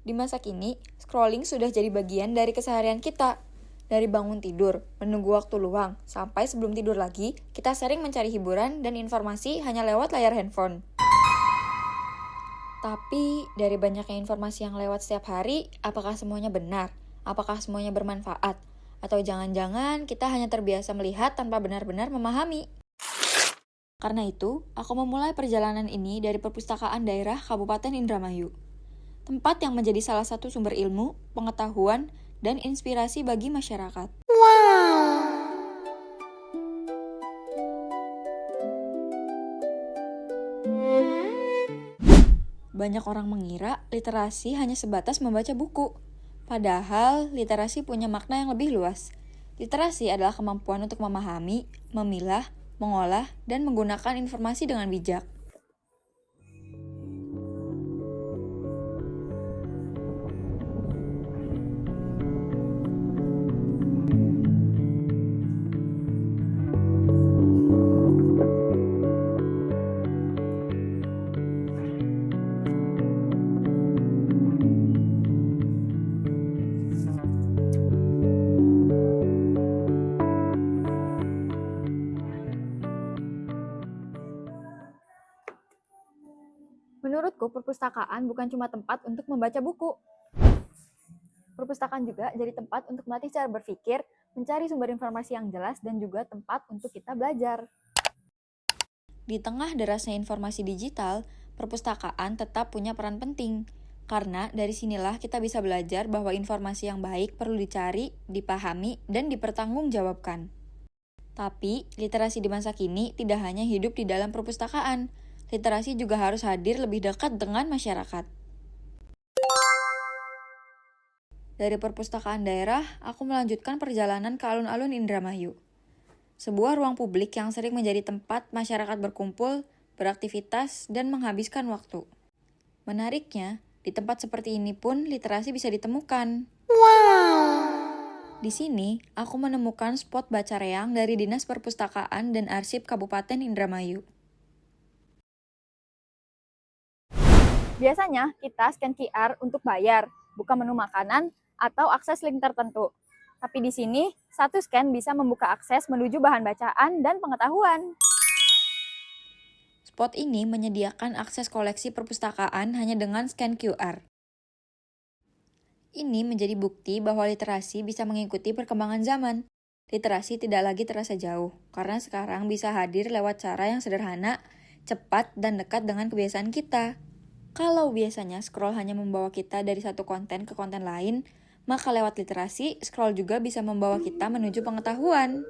Di masa kini, scrolling sudah jadi bagian dari keseharian kita. Dari bangun tidur, menunggu waktu luang, sampai sebelum tidur lagi, kita sering mencari hiburan dan informasi hanya lewat layar handphone. Tapi, dari banyaknya informasi yang lewat setiap hari, apakah semuanya benar? Apakah semuanya bermanfaat? Atau jangan-jangan kita hanya terbiasa melihat tanpa benar-benar memahami? Karena itu, aku memulai perjalanan ini dari perpustakaan daerah Kabupaten Indramayu. Tempat yang menjadi salah satu sumber ilmu, pengetahuan, dan inspirasi bagi masyarakat. Banyak orang mengira literasi hanya sebatas membaca buku. Padahal, literasi punya makna yang lebih luas. Literasi adalah kemampuan untuk memahami, memilah, mengolah, dan menggunakan informasi dengan bijak. Menurutku, perpustakaan bukan cuma tempat untuk membaca buku. Perpustakaan juga jadi tempat untuk melatih cara berpikir, mencari sumber informasi yang jelas, dan juga tempat untuk kita belajar. Di tengah derasnya informasi digital, perpustakaan tetap punya peran penting. Karena dari sinilah kita bisa belajar bahwa informasi yang baik perlu dicari, dipahami, dan dipertanggungjawabkan. Tapi, literasi di masa kini tidak hanya hidup di dalam perpustakaan. Literasi juga harus hadir lebih dekat dengan masyarakat. Dari perpustakaan daerah, aku melanjutkan perjalanan ke alun-alun Indramayu. Sebuah ruang publik yang sering menjadi tempat masyarakat berkumpul, beraktivitas, dan menghabiskan waktu. Menariknya, di tempat seperti ini pun literasi bisa ditemukan. Di sini, aku menemukan spot baca reang dari Dinas Perpustakaan dan Arsip Kabupaten Indramayu. Biasanya, kita scan QR untuk bayar, buka menu makanan, atau akses link tertentu. Tapi di sini, satu scan bisa membuka akses menuju bahan bacaan dan pengetahuan. Spot ini menyediakan akses koleksi perpustakaan hanya dengan scan QR. Ini menjadi bukti bahwa literasi bisa mengikuti perkembangan zaman. Literasi tidak lagi terasa jauh, karena sekarang bisa hadir lewat cara yang sederhana, cepat, dan dekat dengan kebiasaan kita. Kalau biasanya scroll hanya membawa kita dari satu konten ke konten lain, maka lewat literasi, scroll juga bisa membawa kita menuju pengetahuan.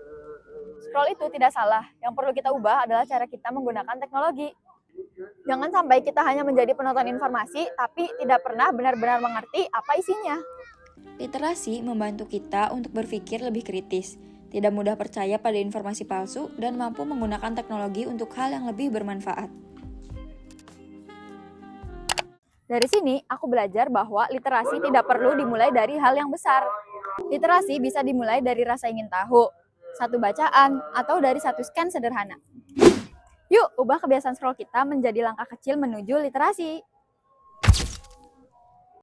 Scroll itu tidak salah, yang perlu kita ubah adalah cara kita menggunakan teknologi. Jangan sampai kita hanya menjadi penonton informasi, tapi tidak pernah benar-benar mengerti apa isinya. Literasi membantu kita untuk berpikir lebih kritis, tidak mudah percaya pada informasi palsu, dan mampu menggunakan teknologi untuk hal yang lebih bermanfaat. Dari sini, aku belajar bahwa literasi tidak perlu dimulai dari hal yang besar. Literasi bisa dimulai dari rasa ingin tahu, satu bacaan, atau dari satu scan sederhana. Yuk, ubah kebiasaan scroll kita menjadi langkah kecil menuju literasi.